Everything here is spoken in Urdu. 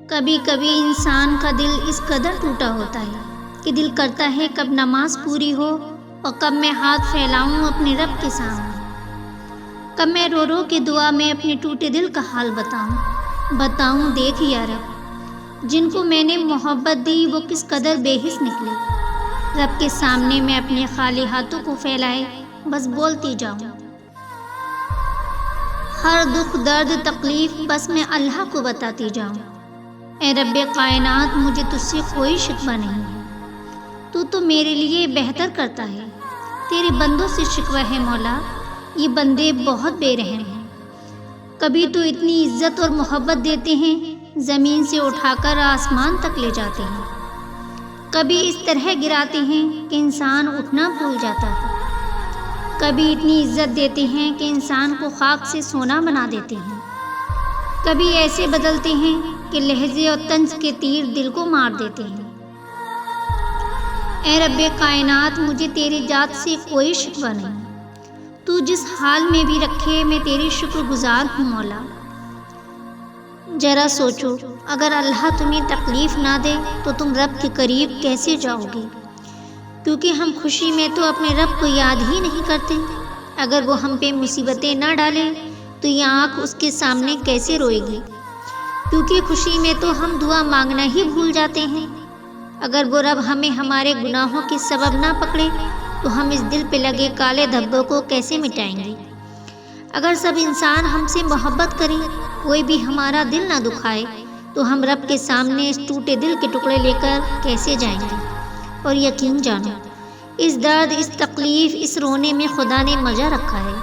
کبھی کبھی انسان کا دل اس قدر ٹوٹا ہوتا ہے کہ دل کرتا ہے کب نماز پوری ہو اور کب میں ہاتھ پھیلاؤں اپنے رب کے سامنے، کب میں رو رو کے دعا میں اپنے ٹوٹے دل کا حال بتاؤں دیکھ یا رب، جن کو میں نے محبت دی وہ کس قدر بے حس نکلے۔ رب کے سامنے میں اپنے خالی ہاتھوں کو پھیلائے بس بولتی جاؤں، ہر دکھ درد تکلیف بس میں اللہ کو بتاتی جاؤں۔ اے رب کائنات، مجھے تجھ سے کوئی شکوہ نہیں ہے، تو میرے لیے بہتر کرتا ہے۔ تیرے بندوں سے شکوہ ہے مولا، یہ بندے بہت بے رحم ہیں۔ کبھی تو اتنی عزت اور محبت دیتے ہیں، زمین سے اٹھا کر آسمان تک لے جاتے ہیں، کبھی اس طرح گراتے ہیں کہ انسان اٹھنا بھول جاتا ہے، کبھی اتنی عزت دیتے ہیں کہ انسان کو خاک سے سونا بنا دیتے ہیں، کبھی ایسے بدلتے ہیں کہ لہجے اور طنز کے تیر دل کو مار دیتے ہیں۔ اے رب کائنات، مجھے تیری ذات سے کوئی شکوہ نہیں، تو جس حال میں بھی رکھے میں تیری شکر گزار ہوں مولا۔ ذرا سوچو، اگر اللہ تمہیں تکلیف نہ دے تو تم رب کے قریب کیسے جاؤ گے؟ کیونکہ ہم خوشی میں تو اپنے رب کو یاد ہی نہیں کرتے، اگر وہ ہم پہ مصیبتیں نہ ڈالے تو یہ آنکھ اس کے سامنے کیسے روئے گی؟ کیونکہ خوشی میں تو ہم دعا مانگنا ہی بھول جاتے ہیں، اگر وہ رب ہمیں ہمارے گناہوں کے سبب نہ پکڑے تو ہم اس دل پہ لگے کالے دھبوں کو کیسے مٹائیں گے؟ اگر سب انسان ہم سے محبت کریں، کوئی بھی ہمارا دل نہ دکھائے تو ہم رب کے سامنے اس ٹوٹے دل کے ٹکڑے لے کر کیسے جائیں گے؟ اور یقین جانو، اس درد، اس تکلیف، اس رونے میں خدا نے مزہ رکھا ہے۔